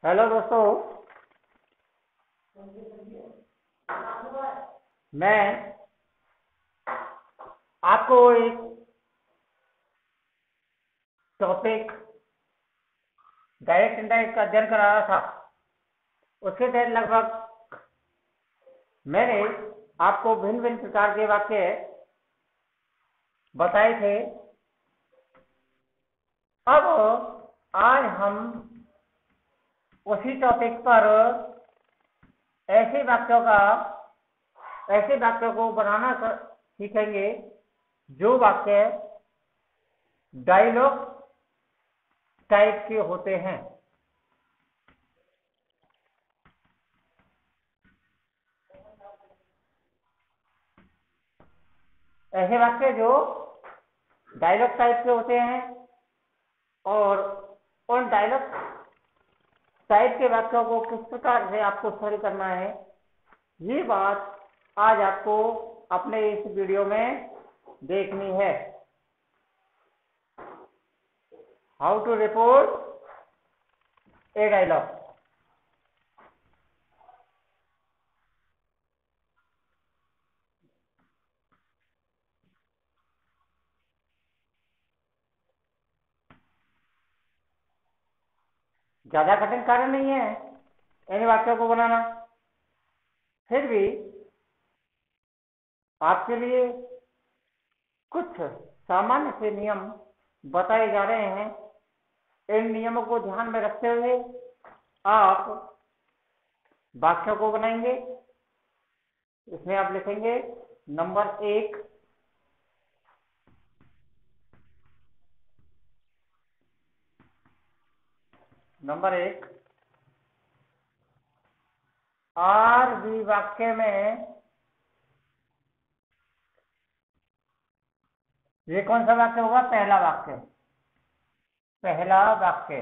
Hello दोस्तों, मैं आपको एक टॉपिक डायरेक्ट इनडायरेक्ट का अध्ययन करा रहा था। उसके तहत लगभग मैंने आपको भिन्न भिन्न प्रकार के वाक्य बताए थे। अब आज हम उसी टॉपिक पर ऐसे वाक्यों को बनाना सीखेंगे जो वाक्य डायलॉग टाइप के होते हैं। ऐसे वाक्य जो डायलॉग टाइप के होते हैं और उन डायलॉग टाइप के वाक्यों को किस प्रकार से आपको सही करना है, ये बात आज आपको अपने इस वीडियो में देखनी है। How to report a dialogue. ज्यादा कठिन कार्य नहीं है इन वाक्यों को बनाना, फिर भी आपके लिए कुछ सामान्य से नियम बताए जा रहे हैं। इन नियमों को ध्यान में रखते हुए आप वाक्यों को बनाएंगे। इसमें आप लिखेंगे नंबर 1, आर भी वाक्य में ये कौन सा वाक्य होगा? पहला वाक्य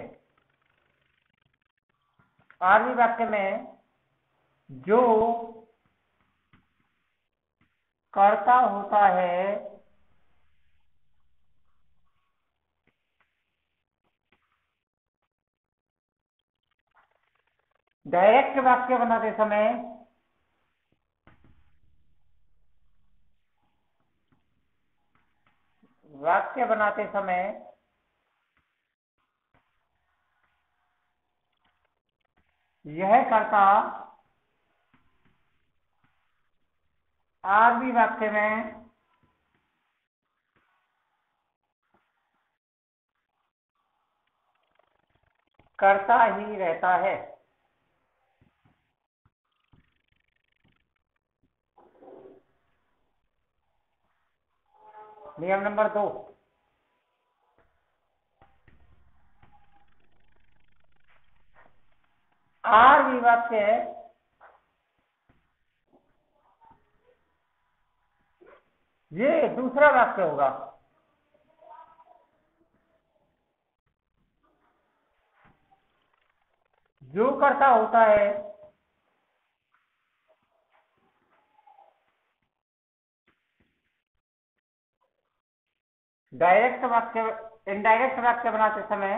आर भी वाक्य में जो कर्ता होता है डायरेक्ट वाक्य बनाते समय यह कर्ता आर भी वाक्य में करता ही रहता है। नियम नंबर 2, आर भी वाक्य ये दूसरा वाक्य होगा। जो कर्ता होता है इनडायरेक्ट वाक्य बनाते समय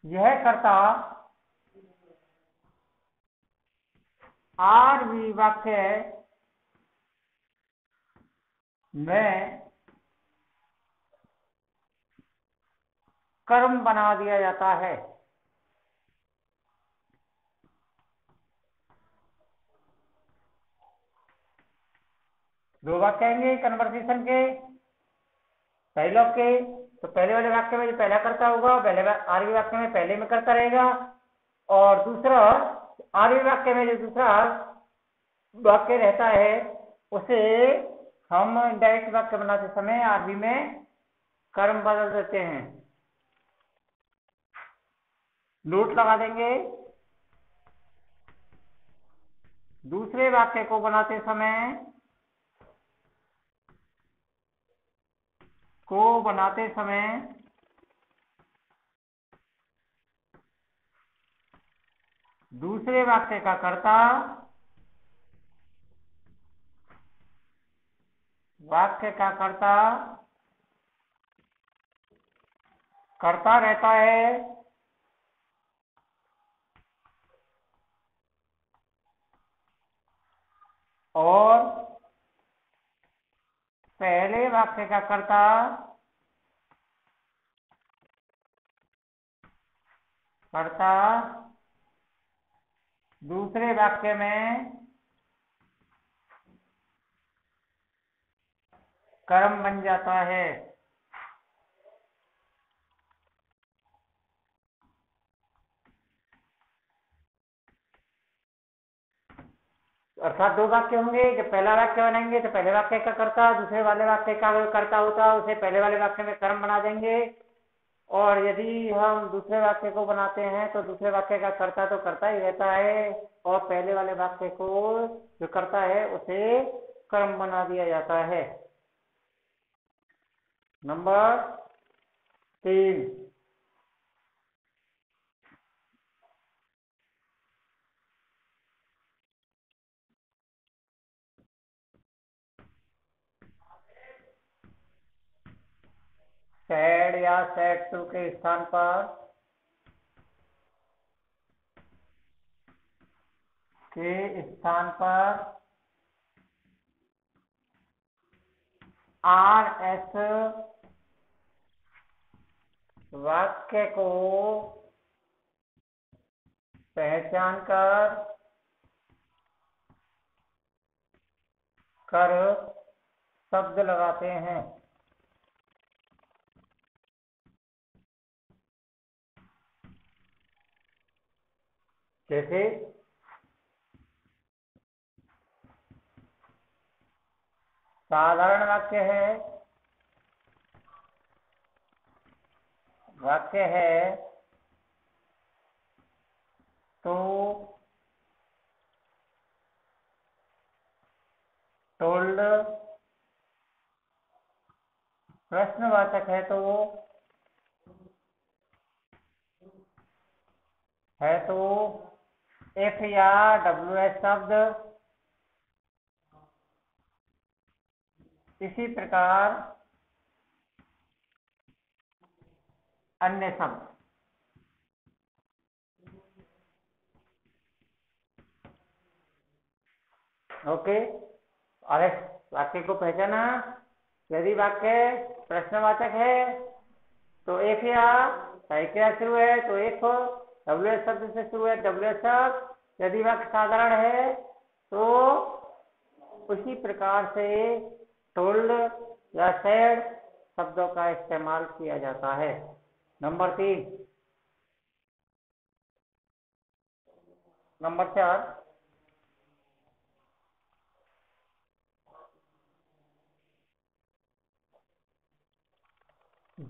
यह कर्ता आर भी वाक्य में कर्म बना दिया जाता है। दो वाक्य आएंगे कन्वर्सेशन के, डायलॉग के। तो पहले वाले वाक्य में जो पहला कर्ता होगा पहले आरवी वाक्य में पहले में कर्ता रहेगा, और दूसरा आरवी वाक्य में जो दूसरा वाक्य रहता है उसे हम इनडायरेक्ट वाक्य बनाते समय आरवी में कर्म बदल देते हैं। नोट लगा देंगे। दूसरे वाक्य को बनाते समय दूसरे वाक्य का कर्ता वाक्य का कर्ता करता रहता है और पहले वाक्य का कर्ता दूसरे वाक्य में कर्म बन जाता है। अर्थात दो वाक्य होंगे, जब पहला वाक्य बनाएंगे तो पहले वाक्य का कर्ता दूसरे वाले वाक्य का कर्ता होता है, उसे पहले वाले वाक्य में कर्म बना देंगे। और यदि हम दूसरे वाक्य को बनाते हैं तो दूसरे वाक्य का कर्ता तो करता ही रहता है और पहले वाले वाक्य को जो करता है उसे कर्म बना दिया जाता है। नंबर 3, सैड या सैड टू के स्थान पर आर एस वाक्य को पहचान कर शब्द लगाते हैं। जैसे साधारण वाक्य है तो टोल्ड, प्रश्नवाचक है तो एफ या डब्ल्यू एस शब्द, इसी प्रकार अन्य शब्द। ओके, और इस वाक्य को पहचाना। यदि वाक्य प्रश्नवाचक है तो एक या क्या शुरू है तो एक हो, डब्ल्यू एस शब्द से शुरू है डब्ल्यू एस शब्द। यदि वाक्य साधारण है तो उसी प्रकार से टोल्ड या सेड शब्दों का इस्तेमाल किया जाता है। नंबर 3। नंबर 4,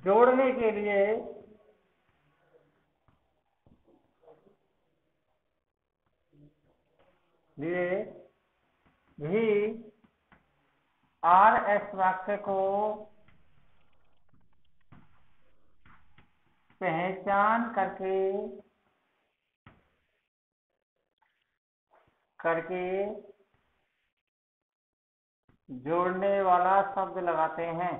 जोड़ने के लिए भी आर एस वाक्य को पहचान करके जोड़ने वाला शब्द लगाते हैं।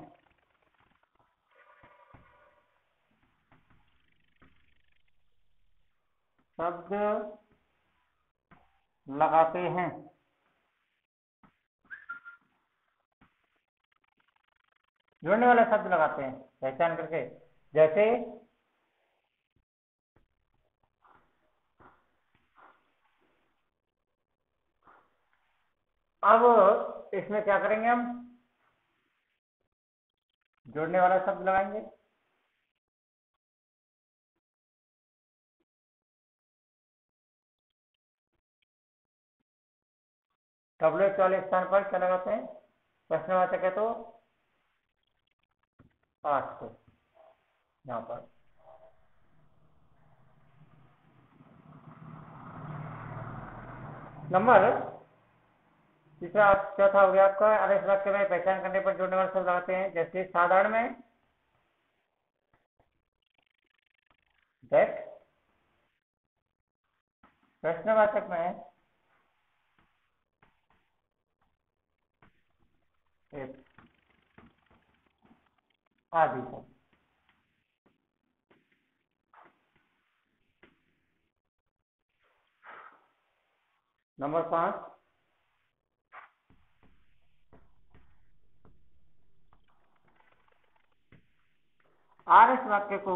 जोड़ने वाला शब्द लगाते हैं पहचान करके। जैसे अब इसमें क्या करेंगे, हम जोड़ने वाला शब्द लगाएंगे। डब्ल्यू एच वाले स्थान पर क्या लगाते हैं, प्रश्नवाचक है तो 8 को यहाँ पर। नंबर तीसरा चौथा हो गया आपका, आदेश वाक्य में पहचान करने पर जोड़ने वाले शब्द लगाते हैं। जैसे साधारण में दैट, प्रश्नवाचक में आदि है। नंबर 5, आर इस वाक्य को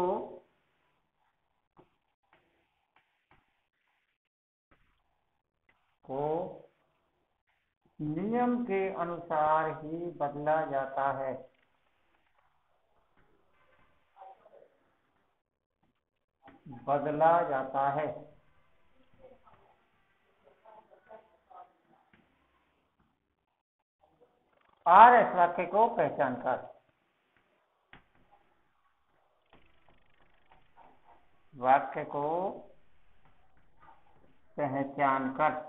नियम के अनुसार ही बदला जाता है। बदला जाता है। आर इस वाक्य को पहचान कर। वाक्य को पहचान कर।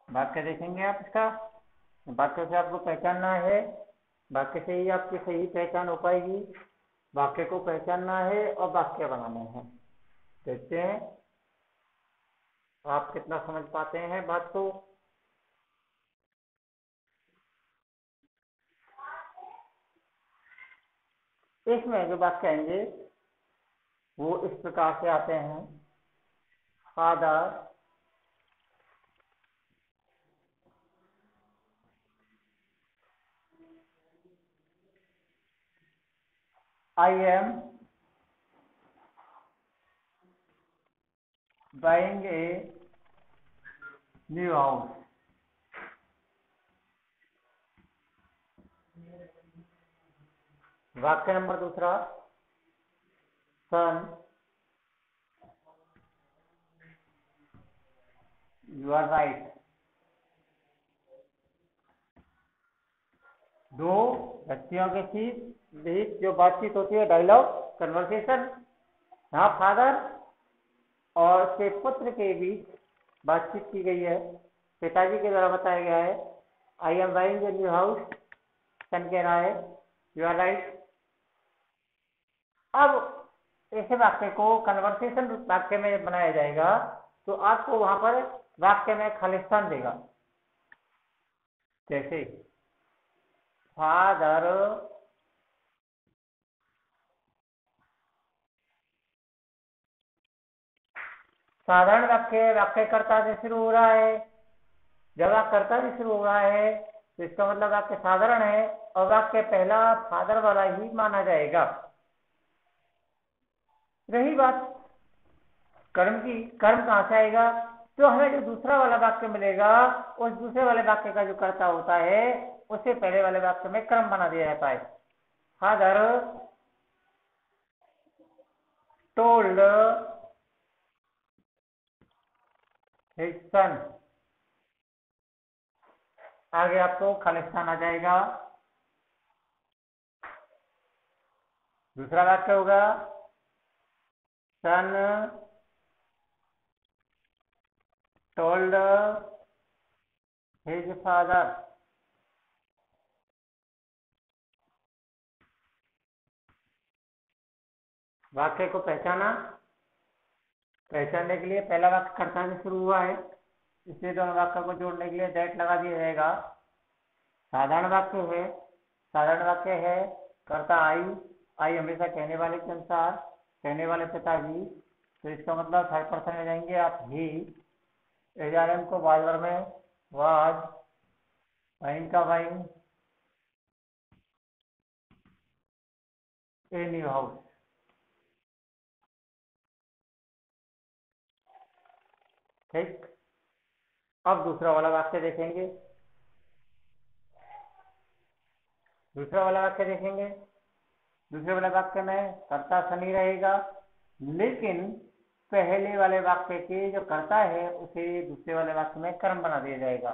वाक्य देखेंगे आप इसका। वाक्य से आपको पहचानना है। वाक्य से ही आपकी सही पहचान हो पाएगी। वाक्य को पहचानना है और वाक्य बनाने हैं। देखते हैं आप कितना समझ पाते हैं बात को। इसमें जो वाक्य आएंगे वो इस प्रकार से आते हैं। Father I am buying a new house. वाक्य number 2, son, you are right. दो व्यक्तियों के बीच जो बातचीत होती है, डायलॉग, कन्वर्सेशन। यहाँ फादर और उसके पुत्र के बीच बातचीत की गई है। पिताजी के द्वारा बताया गया है, I am buying a new house. Son कह रहा है, यू आर राइट। अब ऐसे वाक्य को कन्वर्सेशन वाक्य में बनाया जाएगा तो आपको वहां पर वाक्य में खालिस्तान देगा। जैसे फादर साधारण वाक्यकर्ता से शुरू हो रहा है। जब वाक्यकर्ता से शुरू हो रहा है तो इसका मतलब वाक्य साधारण है और वाक्य पहला फादर वाला ही माना जाएगा। रही बात कर्म की, कर्म कहां से आएगा? तो हमें जो दूसरा वाला वाक्य मिलेगा उस दूसरे वाले वाक्य का जो कर्ता होता है उसे पहले वाले वाक्य में कर्म बना दिया जाता है। Father told his son. आगे आपको खालिस्तान आ जाएगा। दूसरा वाक्य होगा सन टोल्ड हिज फादर। वाक्य को पहचाना। पहचानने के लिए पहला वाक्य कर्ता से शुरू हुआ है, इसलिए दोनों वाक्य को जोड़ने के लिए दैट लगा दिया जाएगा। साधारण वाक्य है। साधारण वाक्य है कर्ता आई हमेशा कहने वाले के अनुसार, कहने वाले पिताजी। तो इसका मतलब थर्ड पर्सन में जाएंगे आप ही। एजारम को बाजवर में वाज, वाइन का वाइन, ए न्यू हाउस। ठीक। अब दूसरा वाला वाक्य देखेंगे। दूसरे वाले वाक्य में कर्ता सनी रहेगा, लेकिन पहले वाले वाक्य के जो कर्ता है उसे दूसरे वाले वाक्य में कर्म बना दिया जाएगा।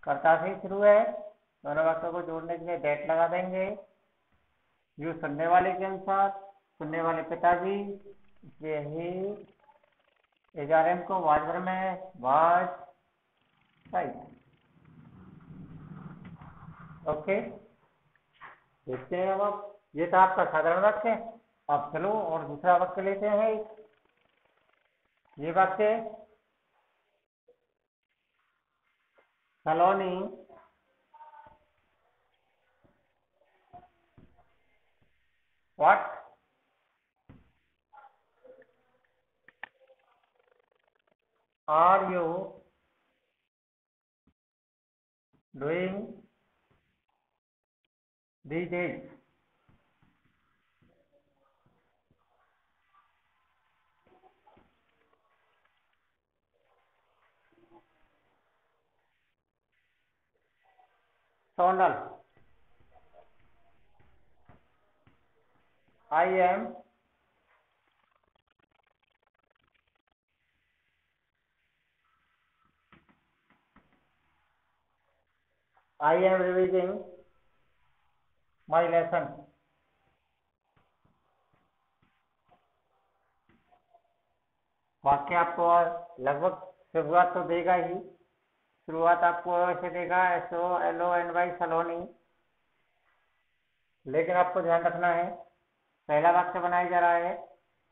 कर्ता से ही शुरू है, दोनों वाक्यों को जोड़ने के लिए दैट लगा देंगे। जो सुनने वाले के अनुसार, सुनने वाले पिताजी, इसलिए ही एजारम को वाजवर में वाज राइट। ओके, देखते हैं अब आप ये था आपका साधारण वाक्य। अब चलो और दूसरा वाक्य लेते हैं। ये वाक्य, Saloni what are you doing these days? Sonal, I am revising my lesson. वाक्य आपको लगभग शुरुआत तो देगा ही। शुरुआत आपको ऐसे देगा SOLONY सलोनी। लेकिन आपको ध्यान रखना है, पहला वाक्य बनाया जा रहा है।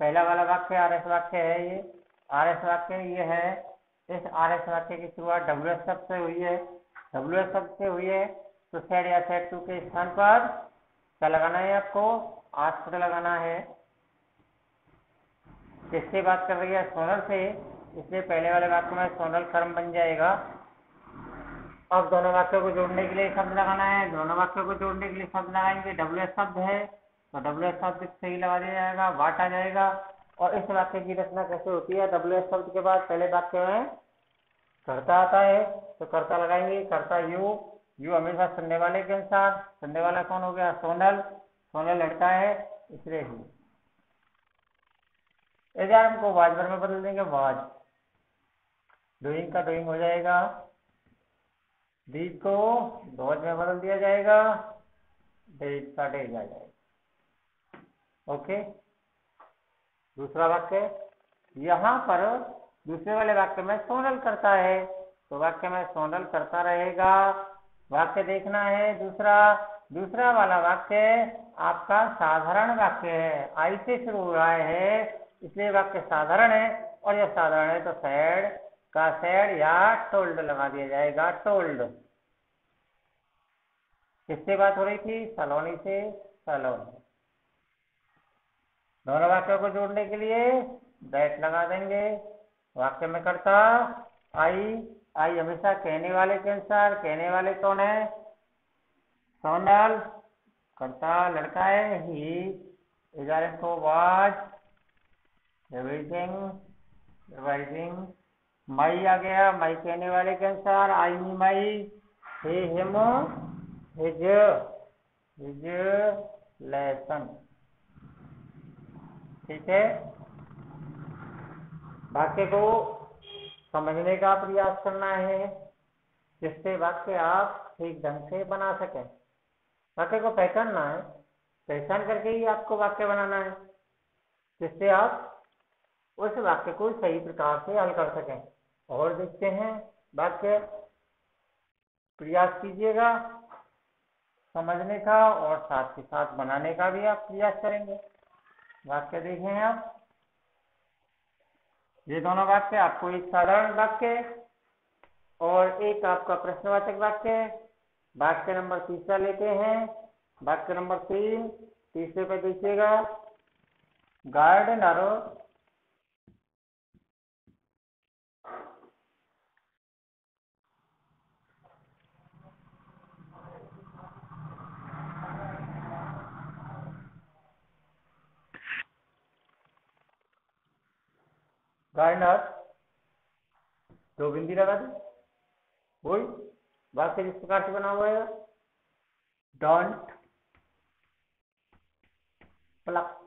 पहला वाला वाक्य RS वाक्य है। ये RS वाक्य ये है। इस RS वाक्य की शुरुआत WS शब्द से हुई है। WS शब्द से हुई है तो सेड या सेड टू के स्थान पर क्या लगाना है? आपको आस्क्ड लगाना है। किससे बात कर रही है? सोनल से, इसलिए पहले वाले वाक्य में सोनल कर्म बन जाएगा। अब दोनों वाक्यों को जोड़ने के लिए शब्द लगाना है। दोनों वाक्यों को जोड़ने के लिए शब्द लगाएंगे। WS शब्द है तो WS शब्द सही लगा दिया जाएगा, वाट आ जाएगा। और इस वाक्य की रचना कैसे होती है? WS शब्द के बाद पहले वाक्य में कर्ता आता है तो कर्ता लगाएंगे। कर्ता यू हमेशा सुनने वाले के अनुसार। सुनने वाला कौन हो गया? सोनल। सोनल लड़का है इसलिए ही। यदि हमको वाजवर में बदल देंगे, वाज, डूइंग का डूइंग हो जाएगा। डीड को डॉज में बदल दिया जाएगा, डेज का डेज आ जाएगा। ओके। दूसरा वाक्य, यहाँ पर दूसरे वाले वाक्य में सोनल करता है तो वाक्य में सोनल करता रहेगा। वाक्य देखना है दूसरा वाला वाक्य आपका साधारण वाक्य है। आई से शुरू हो रहा है इसलिए वाक्य साधारण है। और यह साधारण है तो सैड का सैड या टोल्ड लगा दिया जाएगा, टोल्ड। किससे बात हो रही थी? सलोनी से, सलोनी। दोनों वाक्यों को जोड़ने के लिए दैट लगा देंगे। वाक्य में करता आई हमेशा कहने वाले के अनुसार। कहने वाले कौन है? सोनल। करता लड़का है, ही इज को वाज रिवाइजिंग। मई आ गया, मई कहने वाले के अनुसार। आई मी मई, ही हिम हिज लेसन। ठीक है। वाक्य को समझने का प्रयास करना है जिससे वाक्य आप ठीक ढंग से बना सकें। वाक्य को पहचानना है, पहचान करके ही आपको वाक्य बनाना है जिससे आप उस वाक्य को सही प्रकार से हल कर सकें। और देखते हैं वाक्य, प्रयास कीजिएगा समझने का और साथ ही साथ बनाने का भी आप प्रयास करेंगे। वाक्य देखें आप, ये दोनों वाक्य आपको एक साधारण वाक्य और एक आपका प्रश्नवाचक वाक्य। वाक्य नंबर तीसरा लेते हैं। वाक्य नंबर 3, तीसरे पे देखिएगा। गार्डनर गार्डनर, दो बिंदी लगा दी। वही वाक्य जिस प्रकार से बना हुआ है, डोंट प्लक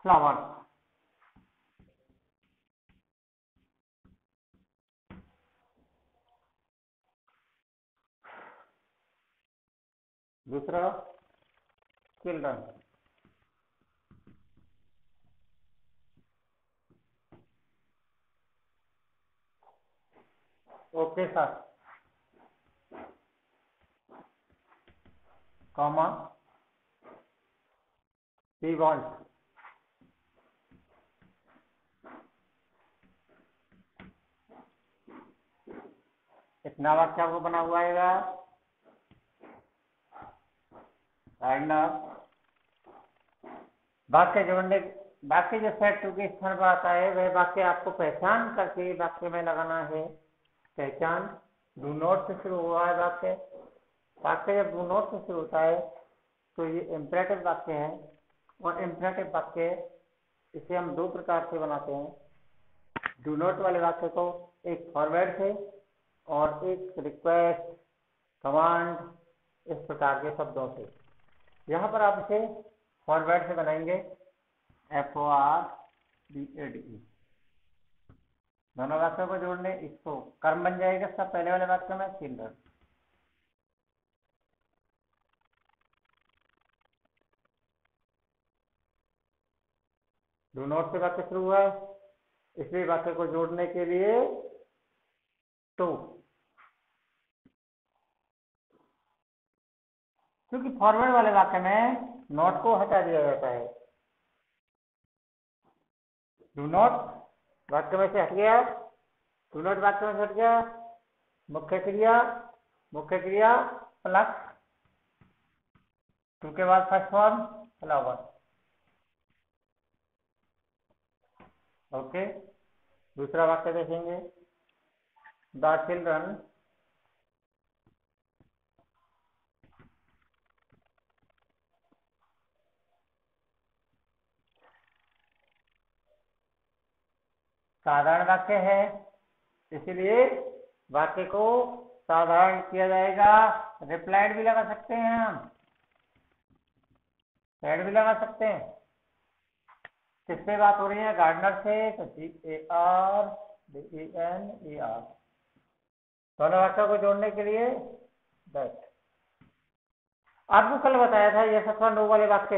फ्लावर। दूसरा children. Okay sir. Comma we want. इतना वाक्य आपको बना हुआ आएगा। एंड वाक्य जो सेट टू के स्थान पर आता है वह वाक्य आपको पहचान करके वाक्य में लगाना है। पहचान डू नॉट से शुरू हुआ है वाक्य। वाक्य जब डू नॉट से शुरू होता है तो ये इम्परेटिव वाक्य है, और इम्परेटिव वाक्य इसे हम दो प्रकार से बनाते हैं। डू नॉट वाले वाक्य को एक फॉरवर्ड से और एक रिक्वेस्ट, कमांड, इस प्रकार के शब्दों से। यहाँ पर आप इसे फॉरवर्ड से बनाएंगे, FORWARD। दोनों वाक्यों को जोड़ने इसको कर्म बन जाएगा सब पहले वाले वाक्य में चिल्ड्रन। डू नॉट से वाक्य शुरू हुआ है, इसलिए वाक्य को जोड़ने के लिए टू, क्योंकि फॉरवर्ड वाले वाक्य में नॉट को हटा दिया जाता है। डू नॉट वाक्य में से हट गया, डू नॉट वाक्य में से हट गया, मुख्य क्रिया प्लस टू के बाद फर्स्ट फॉर्म फ्लावर। ओके, दूसरा वाक्य देखेंगे। द चिल्ड्रन साधारण वाक्य है, इसलिए वाक्य को साधारण किया जाएगा। रिप्लाइड भी लगा सकते हैं, हम ऐड भी लगा सकते हैं। किससे बात हो रही है? गार्डनर से, तो GARDENER। दोनों वाक्यों को जोड़ने के लिए दैट। आपको कल बताया था यस अथवा नो वाले वाक्य,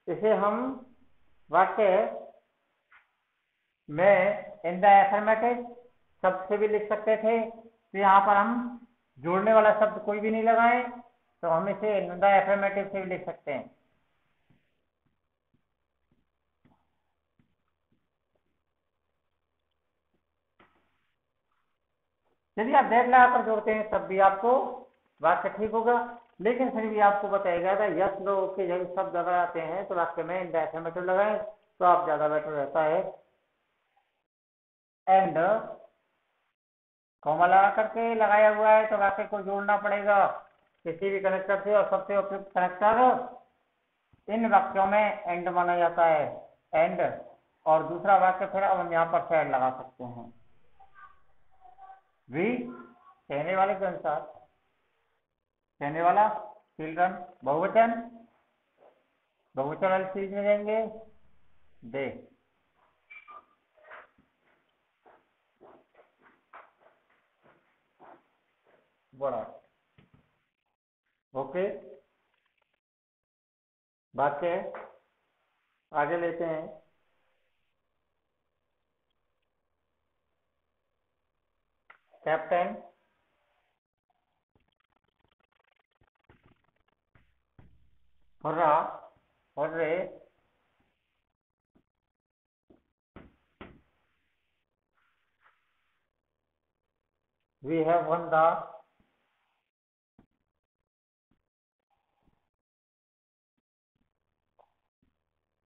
इसे हम वाक्य में इन द एफर्मेटिव शब्द से भी लिख सकते थे। तो यहाँ पर हम जोड़ने वाला शब्द कोई भी नहीं लगाए, तो हम इसे इन द एफर्मेटिव से भी लिख सकते हैं। यदि आप दैट लगाकर जोड़ते हैं तब भी आपको वाक्य ठीक होगा, लेकिन फिर भी आपको बताया गया था यस नो के जब शब्द अगर आते हैं तो वाक्य में इन द एफर्मेटिव लगाएं तो आप ज्यादा बेटर रहता है। एंड कॉमा लगा करके लगाया हुआ है तो वाक्य को जोड़ना पड़ेगा किसी भी कनेक्टर से, और सबसे उपयुक्त कनेक्टर इन वाक्यों में एंड माना जाता है। एंड और दूसरा वाक्य फिर अब हम यहाँ पर सेड लगा सकते हैं। वी कहने वाले के अनुसार, कहने वाला चिल्ड्रन बहुवचन वाली चीज में जाएंगे दे। बड़ा ओके, वाक्य आगे लेते हैं। Captain hurrah hurray we have won the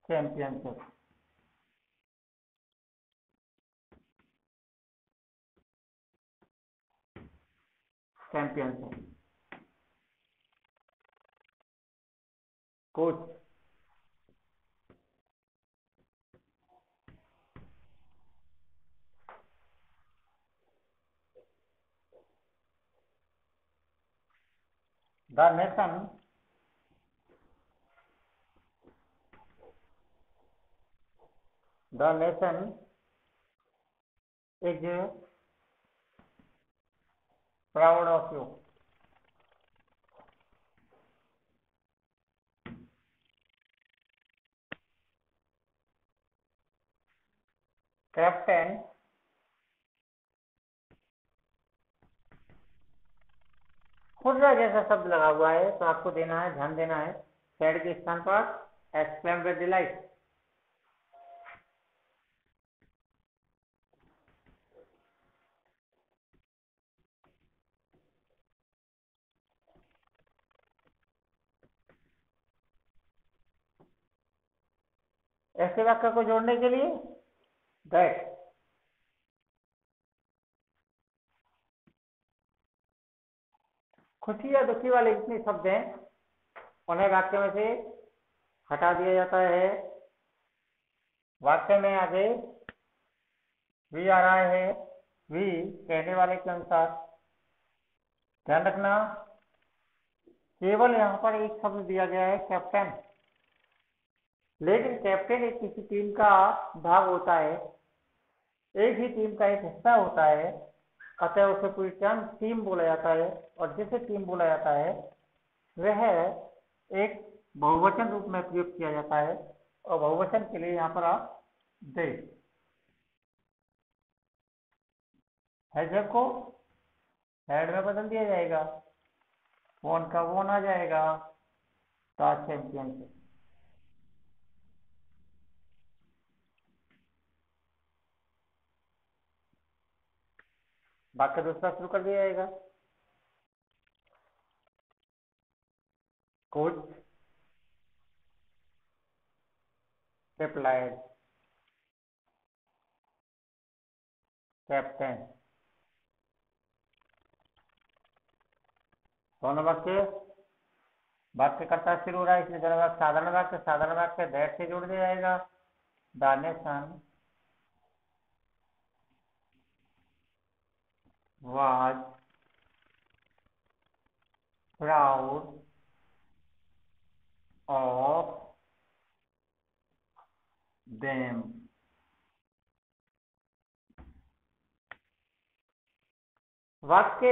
championship. Coach the nation is proud of you. Captain खुर्रा जैसा शब्द लगा हुआ है तो आपको देना है, ध्यान देना है, सैड के स्थान पर एक्सक्लेम विद डिलाइट। ऐसे वाक्य को जोड़ने के लिए दैट, खुशी या दुखी वाले जितने शब्द हैं उन्हें वाक्य में से हटा दिया जाता है। वाक्य में आगे वी आ रहा है, वी कहने वाले के अनुसार। ध्यान रखना, केवल यहाँ पर एक शब्द दिया गया है कैप्टन, लेकिन कैप्टन एक किसी टीम का भाग होता है, एक ही टीम का एक हिस्सा होता है, अतः उसे पूरी टीम बोला जाता है। और जिसे टीम बोला जाता है वह एक बहुवचन रूप में प्रयोग किया जाता है, और बहुवचन के लिए यहाँ पर आप दे, हैजर को हेड में बदल दिया जाएगा, फोन का वोन आ जाएगा, द चैंपियनशिप। वाक्य दूसरा शुरू कर दिया जाएगा। Coach replied captain. दोनों वाक्य वाक्य करता शुरू हो रहा है, इसलिए दोनों वाक्य साधारण वाक्य, साधारण वाक्य दैट से जोड़ दिया जाएगा। The nation was proud of them। वाक्य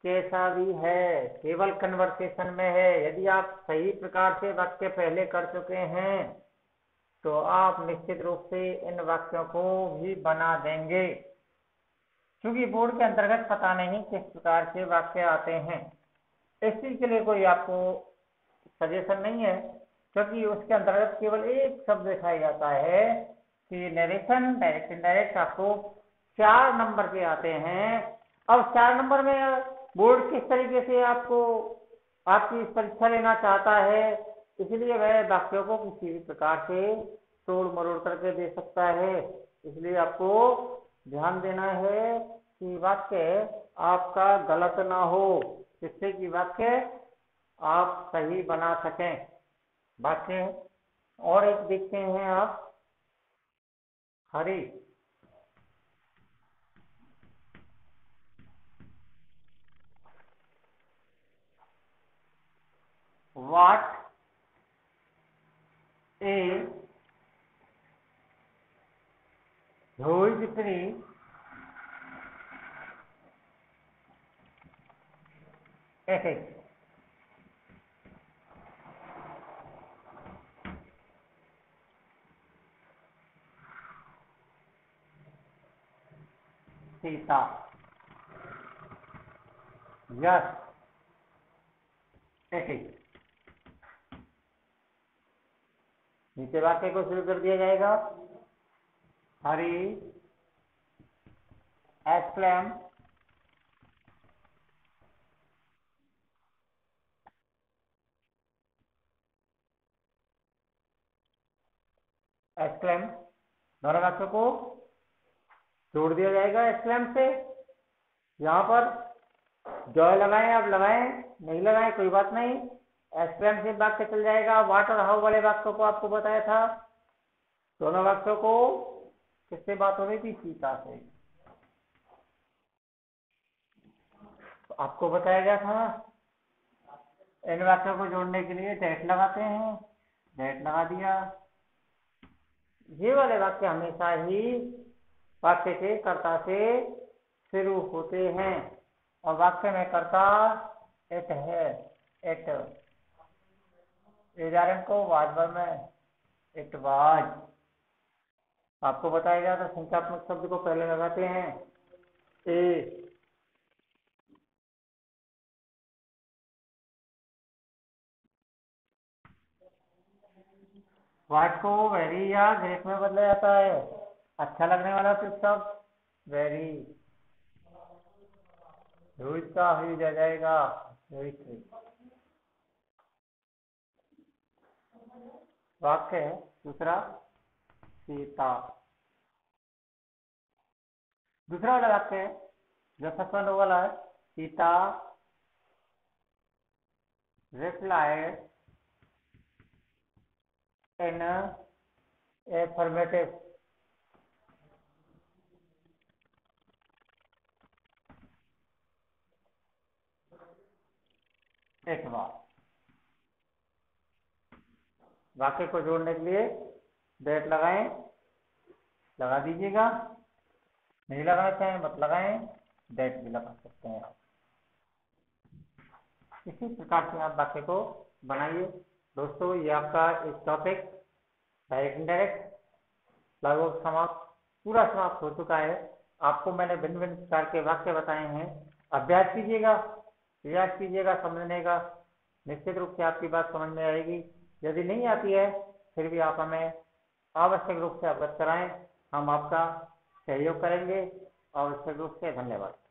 कैसा भी है, केवल कन्वर्सेशन में है। यदि आप सही प्रकार से वाक्य पहले कर चुके हैं तो आप निश्चित रूप से इन वाक्यों को भी बना देंगे, क्योंकि बोर्ड के अंतर्गत पता नहीं किस प्रकार के वाक्य आते हैं। इस चीज के लिए कोई आपको सजेशन नहीं है, क्योंकि उसके अंतर्गत केवल एक शब्द दिखाया जाता है कि नरेशन, डायरेक्ट इनडायरेक्ट आपको 4 नंबर के आते हैं। अब 4 नंबर में बोर्ड किस तरीके से आपको आपकी इस परीक्षा लेना चाहता है, इसलिए वह वाक्यों को किसी भी प्रकार से तोड़ मरोड़ करके दे सकता है। इसलिए आपको ध्यान देना है कि वाक्य आपका गलत ना हो, जिससे कि वाक्य आप सही बना सकें। वाक्य और एक देखते हैं आप, हरी व्हाट ए ह्यूज ट्री ऐसे। सीता, यस, ऐसे। नीचे वाक्य को शुरू कर दिया जाएगा। हरी एक्सक्लेम एक्सक्लेम, दोनों वाक्यों को जोड़ दिया जाएगा एक्सक्लेम से। यहाँ पर जॉय लगाएं, आप लगाएं, नहीं लगाएं कोई बात नहीं, एक्सक्लेम से वाक्य चल जाएगा। वाट और हाउ वाले वाक्यों को आपको बताया था। दोनों वाक्यों को किससे बात हो रही थी? सीता से। तो आपको बताया गया था इन वाक्यों को जोड़ने के लिए दैट लगाते हैं, दैट लगा दिया। ये वाले वाक्य हमेशा ही वाक्य के कर्ता से शुरू होते हैं, और वाक्य में कर्ता इट है, इट। उदाहरण को वाजवर में इट वाज। आपको बताया गया था संख्यात्मक शब्द को पहले लगाते हैं ए, व्हाट को वेरी या ग्रेट में बदला जाता है। अच्छा लगने वाला तो शब्द वेरी, रोहित का हुई जा जाएगा रोहित से। वाक्य है दूसरा सीता। दूसरा वाला वाक्य है जो फर्स्ट वाला है, सीता replied in affirmative। एक बार वाक्य को जोड़ने के लिए डेट लगाएं, लगा दीजिएगा, नहीं लगाना चाहें मत लगाएं, डेट भी लगा सकते हैं आप। इसी प्रकार से आप वाक्य को बनाइए। दोस्तों ये आपका एक टॉपिक डायरेक्ट इनडायरेक्ट लगभग समाप्त, पूरा समाप्त हो चुका है। आपको मैंने भिन्न भिन्न प्रकार के वाक्य बताए हैं, अभ्यास कीजिएगा, प्रयास कीजिएगा समझने का, निश्चित रूप से आपकी बात समझ में आएगी। यदि नहीं आती है फिर भी आप हमें आवश्यक रूप से अवगत कराएं, हम आपका सहयोग करेंगे आवश्यक रूप से। धन्यवाद।